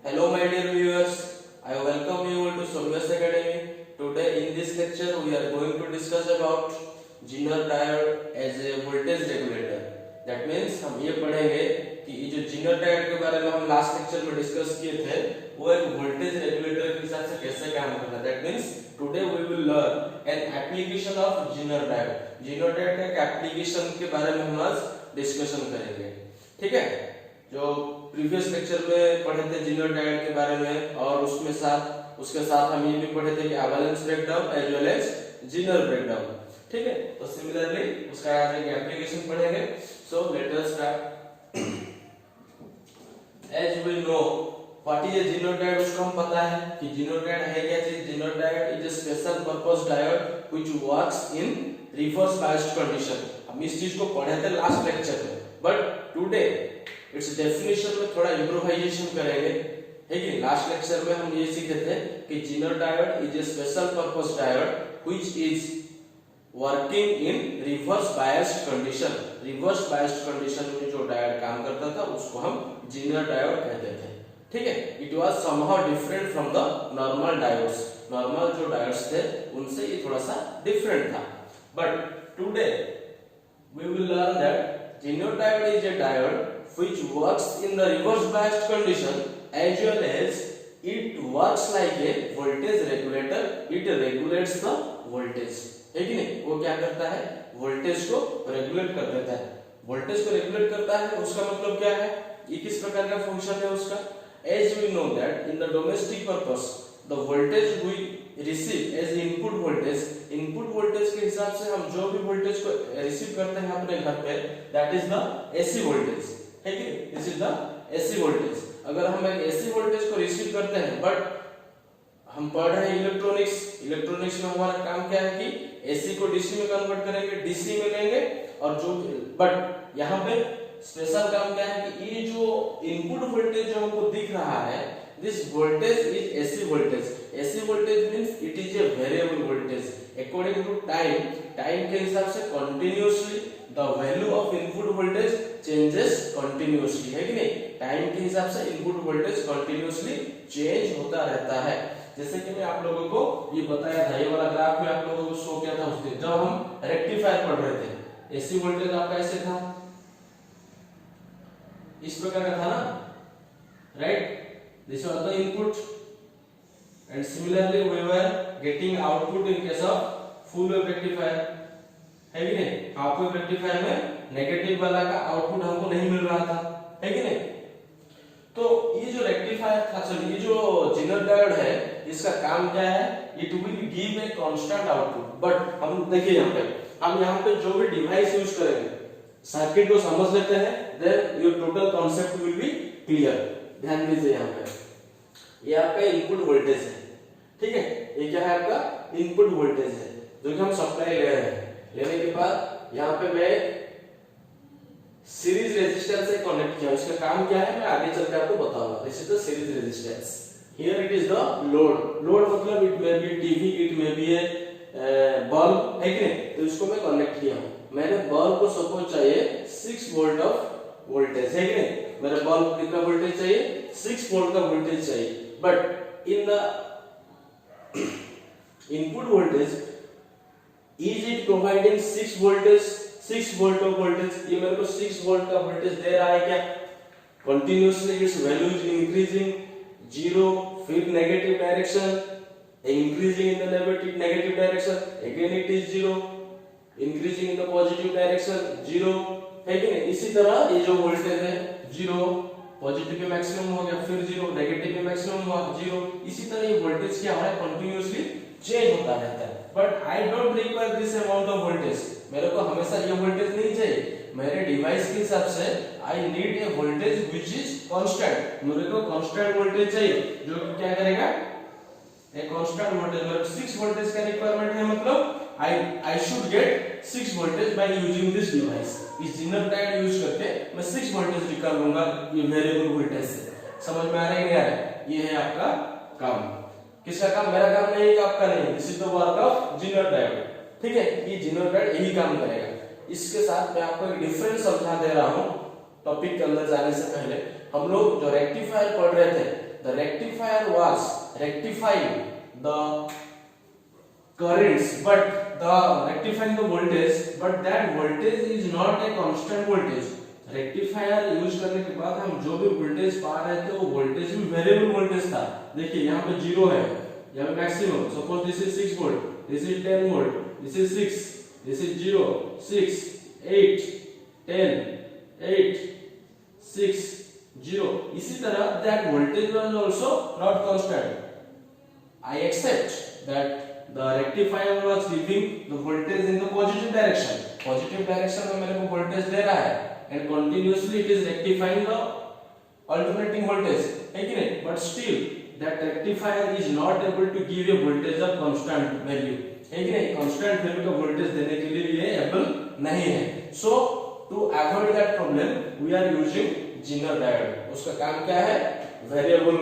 Hello my dear viewers, I welcome you all to Sovyas Academy. Today in this lecture we are going to discuss about Zener diode as a voltage regulator. That means हम ये पढ़ेंगे कि ये जो Zener diode के बारे में हम लास्ट लेक्चर में डिस्कस किए थे वो एक वोल्टेज रेगुलेटर के हिसाब से कैसे काम करता है. That means today we will learn an application of Zener diode. Zener diode का एक एप्लीकेशन के बारे में हम आज डिस्कशन करेंगे. ठीक है, जो प्रीवियस लेक्चर में पढ़े थे Zener diode के बारे में और उसके साथ हम ये भी पढ़े थे कि avalanche breakdown as well as Zener breakdown. ठीक है, तो सिमिलरली उसका आज एक एप्लीकेशन पढ़ेंगे. So let us start. As we know what is a Zener diode, उसको हम पता है कि Zener diode है क्या चीज. Zener diode is a special purpose diode which works in reverse biased condition. हम इस चीज को पढ़े थे लास्ट लेक्चर में, बट टुडे इट्स डेफिनेशन में थोड़ा इम्प्रोवाइजेशन करेंगे. है कि लास्ट लेक्चर में हम ये सीखे थे कि Zener diode is a special purpose diode which is working in reverse biased condition. Reverse biased condition में जो डायोड काम करता था उसको हम Zener diode कहते थे. ठीक है, it was somehow different from the normal diodes. Normal जो डायोड्स थे उनसे ये थोड़ा सा डिफरेंट था. But today we will learn that Zener diode is a diode which works in the reverse biased condition as well as it works like a voltage regulator. It regulates the voltage. है कि नहीं? वो क्या करता है? Voltage को regulate कर देता है. वोल्टेज को रेगुलेट करता है उसका मतलब क्या है? ये किस प्रकार का फंक्शन है उसका? As we know that in the domestic purpose the voltage we receive as input voltage, input voltage के हिसाब से हम जो भी वोल्टेज को रिसीव करते हैं अपने घर पे, that is the AC voltage. है कि this is the AC voltage. अगर हम एक एसी वोल्टेज को रिसीव करते हैं, बट हम पढ़ रहे हैं इलेक्ट्रॉनिक्स में हमारा काम क्या है कि एसी को डीसी में कन्वर्ट करेंगे, डीसी में लेंगे और जो, बट यहाँ पे स्पेशल काम क्या है कि ये जो इनपुट वोल्टेज जो हमको दिख रहा है, this voltage is AC voltage. AC voltage means it is a variable voltage according to time के हिसाब से continuously the value of input voltage changes continuously. है कि नहीं? टाइम के हिसाब से इनपुट वोल्टेज continuously चेंज होता रहता है. जैसे कि मैं आप लोगों को ये बताया था, ये वाला ग्राफ में आप लोगों को शो किया था उस दिन जब हम रेक्टिफायर पढ़ रहे थे. AC वोल्टेज आपका ऐसे था, इस प्रकार का था ना, right? This was the input, and similarly we were getting output in case of full wave rectifier. है कि नहीं? हाफ वेव रेक्टिफायर में नेगेटिव वाला का आउटपुट हमको नहीं मिल रहा था. है कि नहीं? तो ये जो रेक्टिफायर था, चलिए ये जो Zener diode है इसका काम क्या है? It will give a constant output. But हम देखिए यहाँ पे जो भी डिवाइस यूज करेंगे, सर्किट को समझ लेते हैं, then your total concept will be clear. ध्यान दीजिए, यहाँ पे ये आपका इनपुट वोल्टेज है. ठीक है, ये क्या है आपका इनपुट वोल्टेज है जो कि हम सप्लाई ले रहे हैं. लेने के बाद यहाँ पे मैं सीरीज रेजिस्टेंस से कनेक्ट किया. इसका काम क्या है मैं आगे चल के आपको बताऊंगा. This is the series resistance. Here it is the load मतलब it may be TV, it may be a bulb. है कि नहीं? तो इसको मैं कनेक्ट किया हूं. मैंने बल्ब को सपोज चाहिए 6 वोल्ट ऑफ वोल्टेज. है कि नहीं? मेरे बल्ब कितना वोल्टेज चाहिए? 6 वोल्ट का वोल्टेज चाहिए. But in the input voltage is it providing 6 volt of voltage. ये मेरे को 6 वोल्ट का वोल्टेज दे रहा है क्या? Continuously it's value is increasing. 0 फिर negative direction, increasing in the negative direction, again it is 0, increasing in the positive direction 0. है कि नहीं? इसी तरह ये जो वोल्टेज है 0, पॉजिटिव में मैक्सिमम हो गया, फिर 0, नेगेटिव में मैक्सिमम हुआ 0. इसी तरह ये वोल्टेज क्या हो रहा है? कंटिन्यूअसली चेंज होता रहता है. But I don't require this amount of voltage. मेरे को हमेशा ये वोल्टेज नहीं चाहिए. मेरे डिवाइस के हिसाब से I need a voltage which is constant. मेरे को कांस्टेंट वोल्टेज चाहिए जो कि क्या करेगा? एक कांस्टेंट वोल्टेज. मेरे को 6 वोल्टेज का रिक्वायरमेंट है, मतलब I should get 6 voltage by using this device. इस Zener diode यूज करके मैं 6 वोल्टेज निकाल लूंगा ये वेरिएबल वोल्टेज से. समझ में आ रहा है कि नहीं आ रहा है? ये है आपका काम. किसका काम? मेरा काम नहीं है, आपका नहीं. This is the work of Zener diode. ठीक है, ये Zener diode यही काम करेगा. इसके साथ मैं आपको एक डिफरेंस समझा दे रहा हूँ टॉपिक के अंदर जाने से पहले. हम लोग जो रेक्टिफायर पढ़ रहे थे the rectifier was rectifying the currents, but the rectifying the voltage, but that voltage is not a constant voltage. Rectifier use करने के बाद हम जो भी वोल्टेज पा रहे थे वो वोल्टेज भी वेरिएबल वोल्टेज था। देखिए यहाँ पे 0 है, यहाँ पे maximum, suppose this is 6 volt, this is 10 volt, this is 6, this is 0, 6, 8, 10, 8, 6, 0। इसी तरह that voltage was also not constant. I accept that the rectifier was giving the voltage in the positive direction. Positive direction में मेरे को voltage दे रहा है and continuously it is rectifying the alternating voltage, है कि नहीं? But still that rectifier is not able to give a voltage of constant value, है कि नहीं? Constant value का voltage देने के लिए ये able नहीं है। So to avoid that problem we are using Zener diode। उसका काम क्या है? वेरिएबल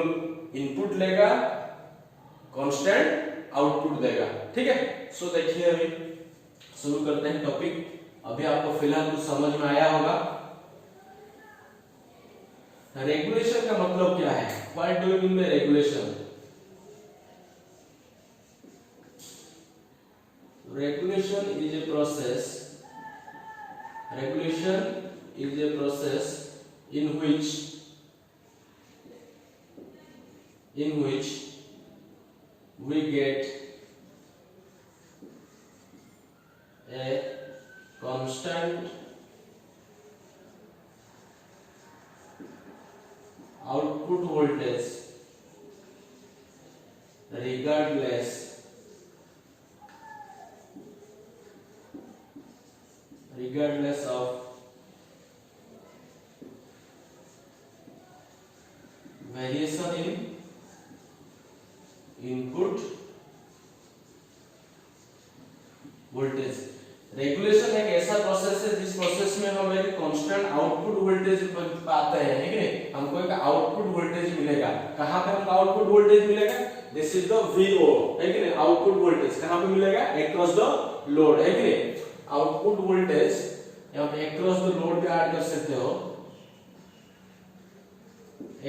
इनपुट लेगा, कांस्टेंट आउटपुट देगा, ठीक है। सो देखिए अभी शुरू करते हैं टॉपिक। अभी आपको फिलहाल कुछ समझ में आया होगा। रेगुलेशन का मतलब क्या है? What do you mean by regulation? Regulation is a process, regulation is a process in which we get a constant output voltage regardless of variation in input voltage। Regulation एक ऐसा प्रोसेस है जिस process में हम एक constant output voltage पाते हैं, है कि नहीं? हमको एक आउटपुट वोल्टेज मिलेगा। कहां पे हमको आउटपुट वोल्टेज मिलेगा? दिस इज द VO, है कि नहीं? आउटपुट वोल्टेज कहां पे मिलेगा? अक्रॉस द लोड, है कि नहीं? आउटपुट वोल्टेज यहाँ पे अक्रॉस द लोड भी ऐड कर सकते हो,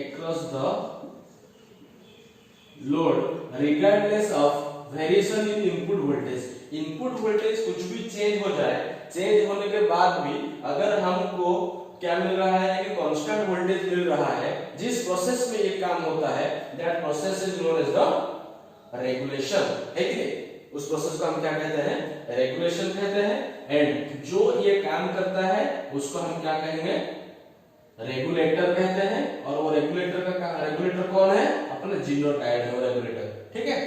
across the load regardless of variation in input voltage. Input voltage कुछ भी चेंज हो जाए, चेंज होने के बाद भी अगर हमको क्या मिल रहा है कि कांस्टेंट वोल्टेज मिल रहा है, जिस प्रोसेस में ये काम होता है that process is known as the regulation, है कि नहीं? उस प्रोसेस को हम क्या कहते हैं? रेगुलेशन कहते हैं। एंड जो ये काम करता है उसको हम क्या कहेंगे? रेगुलेटर कहते हैं। और वो रेगुलेटर कौन है? अपना जीनर डायोड है वो रेगुलेटर, ठीक है।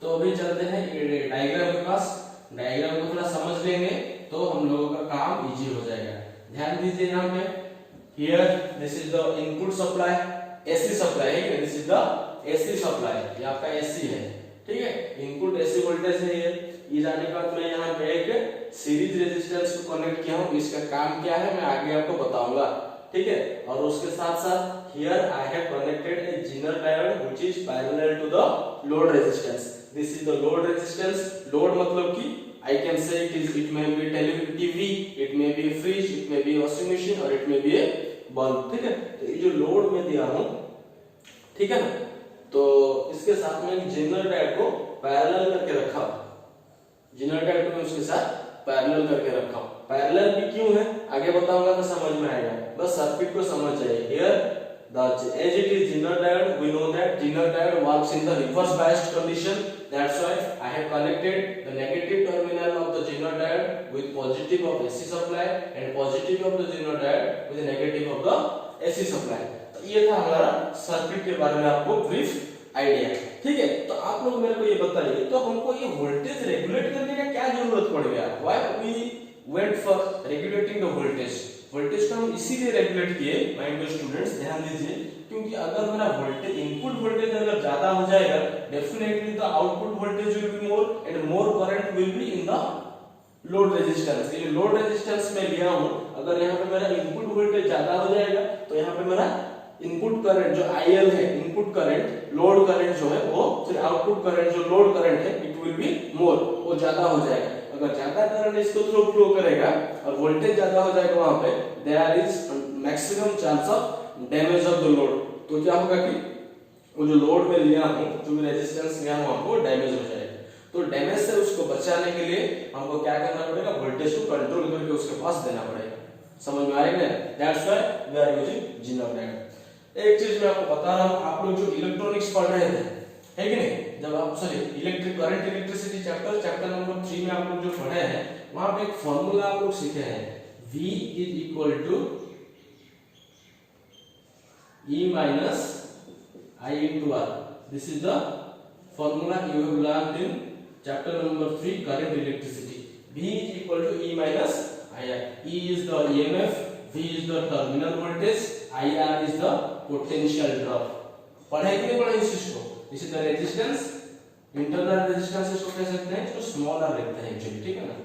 तो अभी चलते हैं डायग्राम के पास। डायग्राम को थोड़ा समझ लेंगे तो हम लोगों का काम इजी हो जाएगा। ध्यान दीजिए यहाँ पे, here this is the input supply, AC supply है, this is the AC supply, ये आपका एसी है, ठीक है। इनपुट एसी वोल्टेज है ये जाने के बाद मैं यहाँ पे एक सीरीज रेजिस्टेंस को कनेक्ट किया हूँ। इसका काम क्या है मैं आगे आपको बताऊंगा, ठीक है। और उसके साथ साथ here I have connected a zener diode which is parallel to the load resistance. This is the load resistance. Load मतलब कि I can say it may be television TV, it may be a fridge, it may be a washing machine और it may be a bulb, ठीक है। तो ये जो load में दिया हूँ, ठीक है ना, तो इसके साथ में जेनर डायोड को पैरेलल करके रखा। जेनर डायोड को उसके साथ पैरेलल करके रखा। पैरेलल भी क्यों है आगे बताऊंगा तो समझ में आएगा, बस सर्किट को समझ जाइए। Here as it is Zener diode, we know that Zener diode works in the reverse biased condition. That's why I have connected the negative terminal of the Zener diode with positive of AC supply and positive of the Zener diode with the negative of the AC supply। तो ये था हमारा circuit के बारे में आपको brief idea, ठीक है। तो आप लोग मेरे को ये बताइए, तो हमको ये वोल्टेज रेगुलेट करने का क्या जरूरत पड़ गया? Why we went for regulating the voltage? Voltage को हम इसीलिए रेगुलेट किए माय डियर स्टूडेंट्स, ध्यान दीजिए, क्योंकि अगर मेरा वोल्टेज इनपुट वोल्टेज अगर ज्यादा हो जाएगा definitely the output voltage will be more and more current will be in the load resistance. ये लोड रेजिस्टेंस में लिया हूं, अगर यहां पे मेरा इनपुट वोल्टेज ज्यादा हो जाएगा तो यहां पे मेरा इनपुट करंट जो IL है, इनपुट करंट, लोड करंट जो है वो, फिर आउटपुट करंट जो लोड करंट है इट विल बी मोर, वो ज्यादा हो जाएगा। अगर ज्यादा करंट इसको थ्रू फ्लो करेगा और वोल्टेज ज्यादा हो जाएगा वहां पे, there is maximum chance of damage of the load. तो क्या होगा कि वो जो लोड में लिया हूँ, जो भी रेजिस्टेंस लिया हूँ, हमको डैमेज हो जाएगा। तो डैमेज से उसको बचाने के लिए हमको क्या करना पड़ेगा, वोल्टेज को कंट्रोल करके उसके पास देना पड़ेगा। समझ में आएगा? That's why we are using zener diode. एक चीज मैं आपको बता रहा हूँ, आप लोग जो इलेक्ट्रॉनिक्स पढ़ रहे थे, है कि नहीं, जब आप sorry electric current electricity chapter number 3 में आप लोग जो पढ़े हैं, वहां पे एक फॉर्मूला आप लोग सीखे हैं, V is equal to E minus I into R. This is the formula you have learned in chapter number 3 current electricity. V is equal to E minus IR. E is the EMF, V is the terminal voltage, IR is the potential drop. पढ़े कि नहीं पढ़े इस चीज को? This is the resistance, internal resistance इसको कह सकते हैं, इसको smaller लिखते हैं एक्चुअली, ठीक है ना?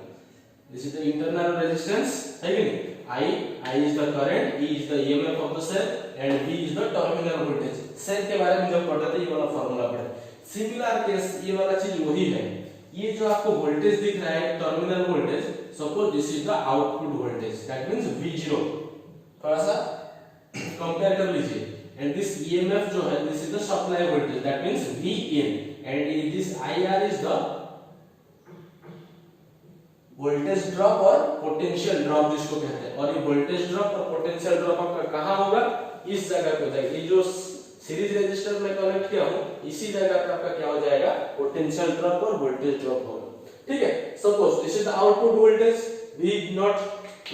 This is the internal resistance, है कि नहीं? I is the current, E is the EMF of the cell and V is the terminal voltage. सेल के बारे में जब पढ़ते थे ये वाला फॉर्मूला पढ़े। सिमिलर केस ये वाला चीज वही है। ये जो आपको वोल्टेज दिख रहा है terminal voltage, suppose this is the output voltage, that means V0। थोड़ा सा कंपेयर कर लीजिए। एंड दिस EMF जो है this is the supply voltage, that means Vin, and this IR is the voltage drop और पोटेंशियल ड्रॉप जिसको कहते हैं। और ये वोल्टेज ड्रॉप और पोटेंशियल ड्रॉप आपका कहां होगा, इस जगह पे हो जाएगा। ये जो सीरीज रेजिस्टर में कनेक्ट किया हूं, इसी जगह पे आपका क्या हो जाएगा, पोटेंशियल ड्रॉप और वोल्टेज ड्रॉप होगा, ठीक है। Suppose this is the output voltage V0।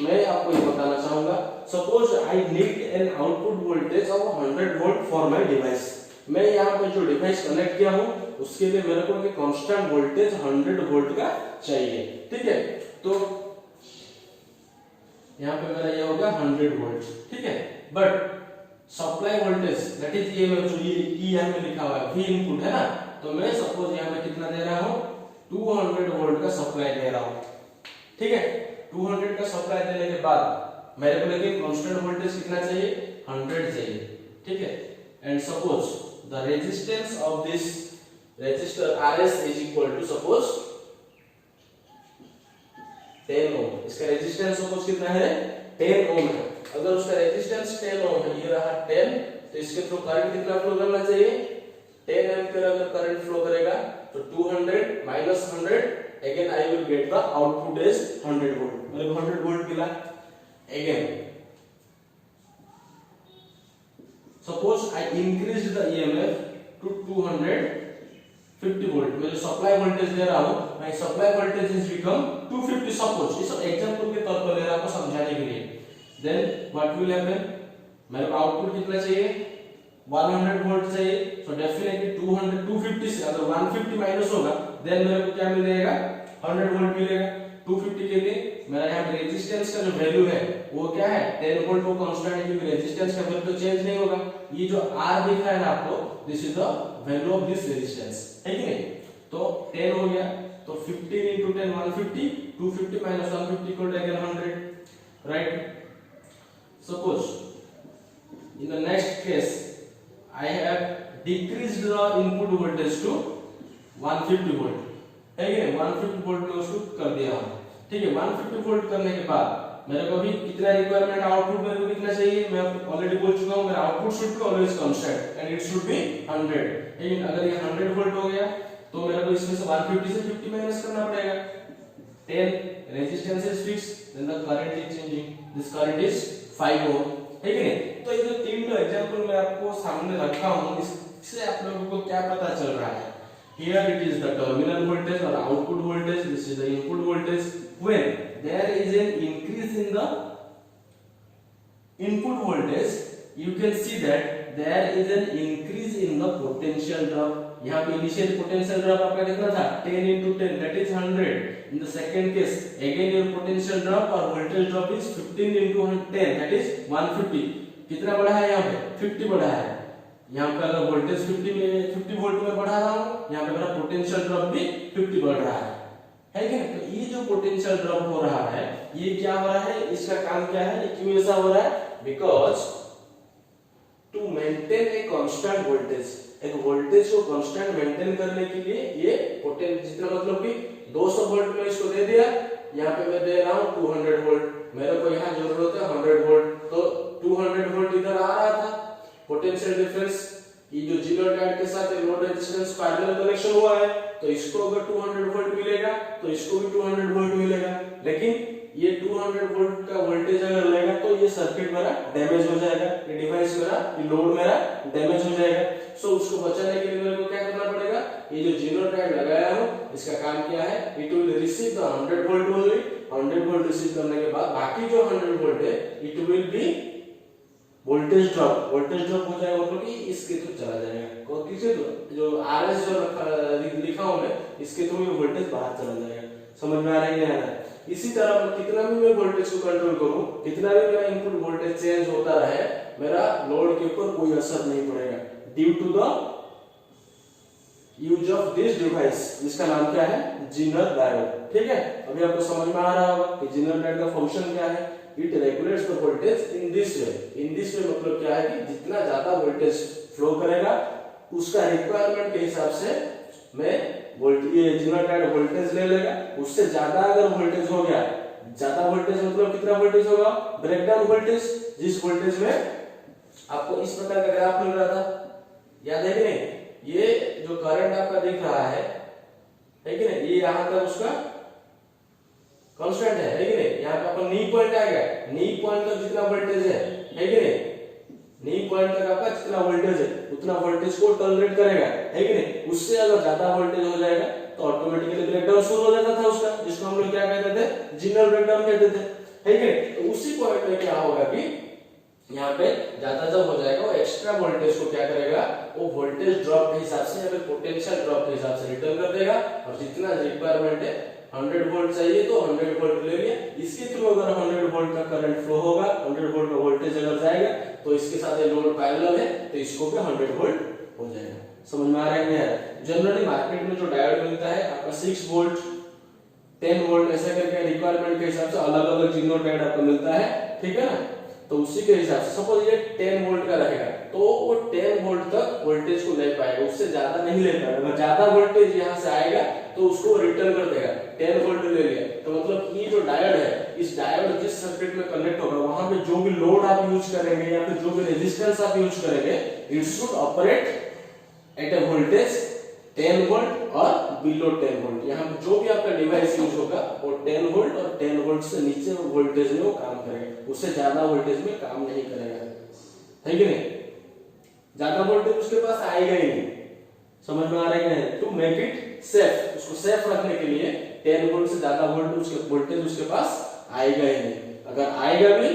मैं आपको ये बताना चाहूंगा, suppose I need an output voltage of 100 volt for my device. मैं यहाँ पे जो डिवाइस कनेक्ट किया हूँ उसके लिए मेरे को एक कांस्टेंट वोल्टेज 100 वोल्ट का चाहिए, ठीक है। तो यहाँ पे मेरा ये होगा 100 वोल्ट, ठीक है। But supply voltage that is EMF जो ये यहाँ में लिखा हुआ है V इनपुट है ना, तो मैं सपोज यहाँ पे कितना दे रहा हूँ, 200 वोल्ट का सप्लाई दे रहा हूँ, ठीक है। 200 का सप्लाई देने के बाद मेरे को लेकिन कांस्टेंट वोल्टेज कितना चाहिए, 100 चाहिए, ठीक है। And suppose the resistance of this resistor RS is equal to suppose 10 ohm. इसका रेजिस्टेंस सपोज कितना है, 10 ओम है। अगर उसका रेजिस्टेंस 10 ओम है, ये रहा 10, तो इसके थ्रू करंट कितना फ्लो करना चाहिए, 10 एम्पीयर अगर करंट फ्लो करेगा तो 200 minus 100, again I will get the output is 100 volt। मेरे को 100 वोल्ट मिला। again suppose I increased the EMF to 250 volt। मैं जो सप्लाई वोल्टेज दे रहा हूं, my supply voltage has become 250 suppose. इस एग्जांपल के तौर पर ले रहा हूं समझाने के लिए। then what will happen, मेरे को आउटपुट कितना चाहिए, 100 वोल्ट चाहिए। so definitely 250 से अगर 150 माइनस होगा then मेरे को क्या मिलेगा, 100 वोल्ट मिलेगा। 250 के लिए मेरा यहाँ पे रेजिस्टेंस का जो वैल्यू है वो क्या है, 10 वोल्ट, वो कांस्टेंट है क्योंकि रेजिस्टेंस का वैल्यू तो चेंज नहीं होगा। ये जो R दिख रहा है ना आपको, this is the value of this resistance, है कि नहीं। तो 10 हो गया, तो 15 into 10 150, 250 minus 150 equal to again 100, right। suppose in the next case I have decreased the input voltage to 150 volt, है कि नहीं। 150 वोल्ट में उसको कर दिया हूं, ठीक है। 150 वोल्ट करने के बाद मेरे को अभी कितना रिक्वायरमेंट, आउटपुट मेरे को कितना चाहिए, मैं ऑलरेडी बोल चुका हूं, मेरा output should be always constant and it should be 100। लेकिन अगर ये 100 वोल्ट हो गया तो मेरे को इसमें से 150 से 50 माइनस करना पड़ेगा। 10 resistance is fixed, then the current is changing, this current is 5 ohm, है कि नहीं। तो ये जो तीन एग्जांपल मैं आपको सामने रखा हूं, इससे आप लोगों को क्या पता चल रहा है, here it is the terminal voltage or output voltage, this is the input voltage। when there is an increase in the input voltage, you can see that there is an increase in the potential drop। यहाँ पे initial potential drop आपका कितना था, 10 into 10, that is 100। in the second case again your potential drop or voltage drop is 15 into 10, that is 150। कितना बढ़ा है यहाँ पे, 50 बढ़ा है। यहाँ पे अगर वोल्टेज 50 वोल्ट में बढ़ा रहा हूँ, यहाँ पे मेरा पोटेंशियल ड्रॉप भी 50 बढ़ रहा है कि नहीं। तो ये जो पोटेंशियल ड्रॉप हो रहा है, ये क्या हो रहा है, इसका काम क्या है, ये क्यों ऐसा हो रहा है, because to maintain a constant voltage, एक वोल्टेज को कांस्टेंट मेंटेन करने के लिए ये पोटेंशियल जितना मतलब कि 200 वोल्ट में इसको दे दिया, यहाँ पे मैं दे रहा हूँ 200 वोल्ट, मेरे को यहाँ जरूरत है 100 वोल्ट, तो 200 वोल्ट इधर आ रहा था, पोटेंशियल डिफरेंस ये जो जीरो डायोड के साथ लोड रेजिस्टेंस पैरेलल कनेक्शन हुआ है, तो इसको अगर 200 वोल्ट मिलेगा तो इसको भी 200 वोल्ट मिलेगा, लेकिन ये 200 वोल्ट का वोल्टेज अगर लेगा तो ये सर्किट मेरा डैमेज हो जाएगा, ये डिवाइस मेरा, ये लोड मेरा डैमेज हो जाएगा। सो उसको बचाने के लिए मेरे को क्या करना पड़ेगा, ये जो जीरो डायोड लगाया हूं इसका काम क्या है, it will receive the 100 volt only. 100 volt receive करने के बाद बाकी जो 100 वोल्ट है it will be voltage drop. Voltage drop हो जाएगा मतलब कि इसके थ्रू चला जाएगा, को किसी जो आरएस जो लिखा हूं मैं, इसके थ्रू ये वोल्टेज बाहर चला जाएगा। समझ में आ रहा है नहीं आ रहा है? इसी तरह कितना भी मैं वोल्टेज को कंट्रोल करूं, कितना भी मेरा इनपुट वोल्टेज चेंज होता रहे, मेरा लोड के ऊपर कोई असर नहीं पड़ेगा, due to the use of this device, जिसका नाम क्या है, जीनर डायोड। ठीक है, अभी आपको समझ में आ रहा होगा कि जीनर डायोड का फंक्शन क्या है। It regulates the voltage in this way. In this वे मतलब क्या है कि जितना ज्यादा वोल्टेज फ्लो करेगा उसका रिक्वायरमेंट के हिसाब से मैं ये जीनर डायोड वोल्टेज ले लेगा। उससे ज्यादा अगर वोल्टेज हो गया, ज्यादा वोल्टेज मतलब कितना वोल्टेज होगा, ब्रेकडाउन वोल्टेज, जिस वोल्टेज में आपको इस प्रकार का ग्राफ मिल रहा था, याद है कि नहीं, ये जो करंट आपका दिख रहा है कि नहीं, ये यहां तक उसका कांस्टेंट है कि नहीं, यहाँ पे आपका नी पॉइंट आ गया, नी पॉइंट तक जितना वोल्टेज है कि नहीं, नी पॉइंट तक आपका जितना वोल्टेज है उतना वोल्टेज को टॉलरेट करेगा, है कि नहीं। उससे अगर ज्यादा वोल्टेज हो जाएगा तो ऑटोमेटिकली ब्रेकडाउन शुरू हो जाता था उसका, जिसको हम लोग क्या कहते थे, जीनर ब्रेकडाउन कहते थे, है कि नहीं। तो उसी पॉइंट में क्या होगा कि यहाँ पे ज्यादा जब हो जाएगा वो एक्स्ट्रा वोल्टेज को क्या करेगा, वो वोल्टेज ड्रॉप के हिसाब से या फिर पोटेंशियल ड्रॉप के हिसाब से रिटर्न कर देगा, और जितना रिक्वायरमेंट है 100 वोल्ट चाहिए तो 100 वोल्ट ले लिया। इसके थ्रू अगर 100 वोल्ट का करंट फ्लो होगा, 100 वोल्ट का वोल्टेज अगर जाएगा तो इसके साथ लोड पैरेलल है तो इसको भी 100 वोल्ट हो जाएगा। समझ में आ रहा है कि नहीं आ रहा है? जनरली मार्केट में जो डायोड मिलता है आपका 6 वोल्ट 10 वोल्ट ऐसा करके रिक्वायरमेंट के हिसाब से अलग अलग जीनर डायोड आपको मिलता है, ठीक है ना। तो उसी के हिसाब से सपोज ये 10 वोल्ट का रहेगा तो वो 10 वोल्ट तक वोल्टेज को ले पाएगा, उससे ज्यादा नहीं ले पाएगा। अगर ज्यादा वोल्टेज यहाँ से आएगा तो उसको रिटर्न कर देगा। 10 वोल्ट ले लिया तो मतलब ये जो डायोड है, इस डायोड जिस सर्किट में कनेक्ट होगा वहां पे जो भी लोड आप यूज करेंगे या फिर जो भी रेजिस्टेंस आप यूज करेंगे, it should operate at a voltage 10 volt और बिलो 10 वोल्ट। यहाँ पे जो भी आपका डिवाइस यूज होगा वो 10 वोल्ट और 10 वोल्ट से नीचे वोल्टेज में वो काम करेगा, उससे ज्यादा वोल्टेज में काम नहीं करेगा, है कि नहीं। ज्यादा वोल्टेज उसके पास आएगा ही नहीं। समझ में आ रहा है कि नहीं? टू मेक इट सेफ, उसको सेफ रखने के लिए 10 वोल्ट से ज्यादा वोल्टेज उसके पास आएगा ही नहीं। अगर आएगा भी,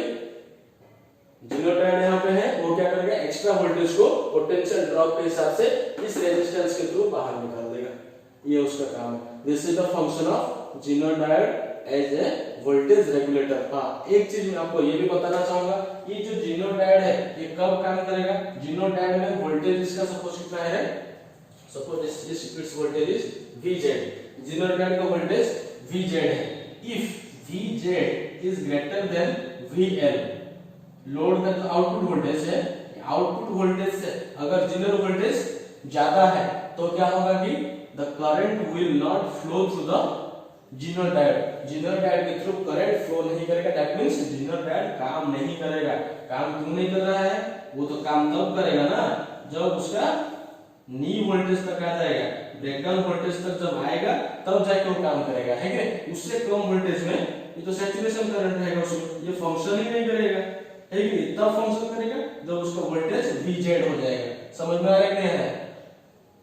जीनर डायोड यहाँ पे है, वो क्या करेगा, एक्स्ट्रा वोल्टेज को पोटेंशियल ड्रॉप के हिसाब से इस रेजिस्टेंस के थ्रू बाहर निकाल देगा। ये उसका काम है। This is the function of zener diode as a voltage regulator. हाँ, एक चीज मैं आपको ये भी बताना चाहूंगा, ये जो जीनर डायोड है ये कब काम करेगा। जीनर डायोड में वोल्टेज इसका सपोज कितना है, suppose it's voltage is Vz। Zener diode का वोल्टेज Vz है। If Vz is greater than VL, load का जो आउटपुट वोल्टेज है, आउटपुट वोल्टेज से अगर जीनर वोल्टेज ज्यादा है तो क्या होगा कि the current will not flow through the Zener diode. Zener diode के थ्रू करंट फ्लो नहीं करेगा, दैट मींस जीनर डायोड काम नहीं करेगा। काम क्यों नहीं कर रहा है, वो तो काम तब करेगा ना जब उसका नी वोल्टेज तक आ जाएगा, ब्रेकडाउन वोल्टेज तक जब आएगा तब जाके वो काम करेगा, है कि उससे कम वोल्टेज में ये तो सैचुरेशन करंट रहेगा, उसमें ये फंक्शन ही नहीं करेगा, है कि तब फंक्शन करेगा जब उसका वोल्टेज Vz हो जाएगा। समझ में आ रहा है कि नहीं है?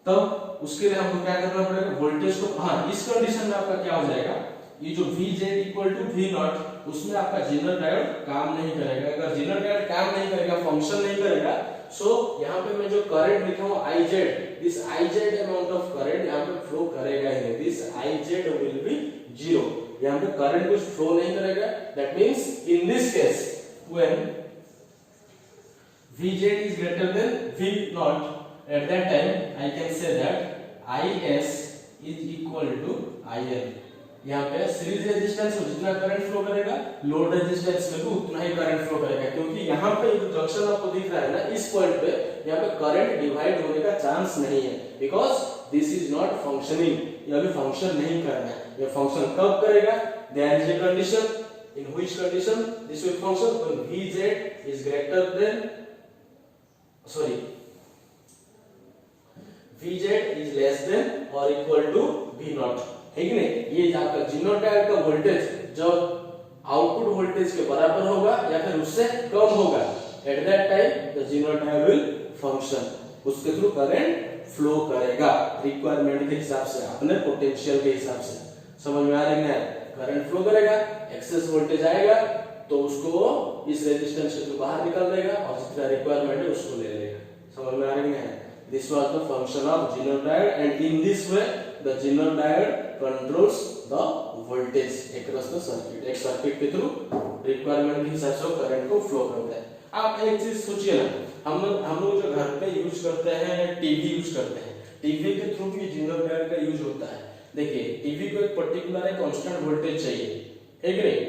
तब उसके लिए हमको क्या करना पड़ेगा, वोल्टेज को, हाँ, इस कंडीशन में आपका क्या हो जाएगा, ये जो Vz इक्वल टू V0, उसमें आपका जीनर डायोड काम नहीं करेगा। अगर जीनर डायोड काम नहीं करेगा, फंक्शन नहीं करेगा, सो यहाँ पे मैं जो करंट लिखा हूँ Iz, this Iz amount of current यहाँ पे फ्लो करेगा ही नहीं, दिस Iz विल बी 0। यहाँ पे करंट कुछ फ्लो नहीं करेगा। That means in this case when Vz is greater than V0, at that time I can say that Is is equal to IL। यहाँ पे सीरीज रेजिस्टेंस में जितना current flow करेगा, लोड रेजिस्टेंस में भी उतना ही करंट फ्लो करेगा, क्योंकि यहाँ पे जो जंक्शन आपको दिख रहा है ना, इस पॉइंट पे यहाँ पे करंट डिवाइड होने का चांस नहीं है, because this is not functioning, ये अभी फंक्शन नहीं कर रहा है। ये फंक्शन कब करेगा, there is a condition in which condition this will function when Vz is greater than, sorry, Vz is less than और इक्वल टू V नॉट, है कि नहीं। ये आपका जिनोडायोड का वोल्टेज जब आउटपुट वोल्टेज के बराबर होगा या फिर उससे कम होगा, at that time the zener diode will function, उसके थ्रू करंट फ्लो करेगा रिक्वायरमेंट के हिसाब से, अपने पोटेंशियल के हिसाब से। समझ में आ रही है, करंट फ्लो करेगा, एक्सेस वोल्टेज आएगा तो उसको इस रेजिस्टेंस से बाहर निकाल देगा और जितना रिक्वायरमेंट है उसको ले लेगा। समझ में आ रही है। This was the function of zener diode and in this way the zener diode controls the voltage across the circuit. एक सर्किट के थ्रू रिक्वायरमेंट के हिसाब से करंट को फ्लो करता है। आप एक चीज सोचिए ना, हम लोग जो घर पे यूज करते हैं, टीवी यूज करते हैं, टीवी के थ्रू भी जिनोडायोड का यूज होता है। देखिए टीवी को एक पर्टिकुलर एक कांस्टेंट वोल्टेज चाहिए, है कि नहीं,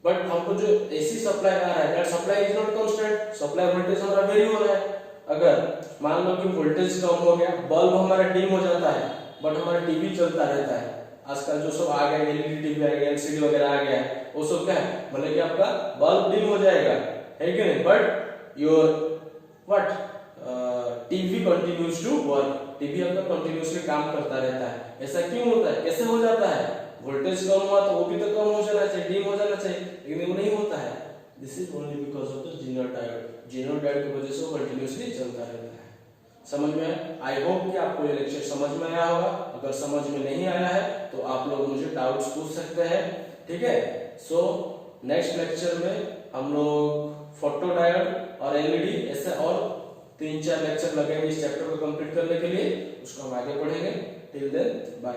बट हमको जो एसी सप्लाई आ रहा है that supply is not constant, supply voltage हमारा वेरी हो रहा है। अगर मान लो कि वोल्टेज कम हो गया, बल्ब हमारा डिम हो जाता है, बट हमारा टीवी चलता रहता है। आजकल जो सब आ गया, एलईडी टीवी आ गया, एलसीडी वगैरह आ गया है, वो सब क्या है, मतलब कि आपका बल्ब डिम हो जाएगा, है कि नहीं, but your what TV continues to work, TV आपका कंटिन्यूअसली काम करता रहता है। ऐसा क्यों होता है, कैसे हो जाता है, वोल्टेज कम हुआ तो वो भी तो कम हो जाना चाहिए, डिम हो जाना चाहिए, लेकिन वो नहीं होता है। This is only because of the zener diode, zener diode की वजह से वो कंटिन्यूअसली चलता रहता है। समझ में, आई होप कि आपको ये लेक्चर समझ में आया होगा। अगर समझ में नहीं आया है तो आप लोग मुझे डाउट्स पूछ सकते हैं, ठीक है। सो नेक्स्ट लेक्चर में हम लोग फोटोडायोड और एलईडी ऐसे और 3-4 लेक्चर लगेंगे इस चैप्टर को कंप्लीट करने के लिए, उसको हम आगे पढ़ेंगे। Till then bye.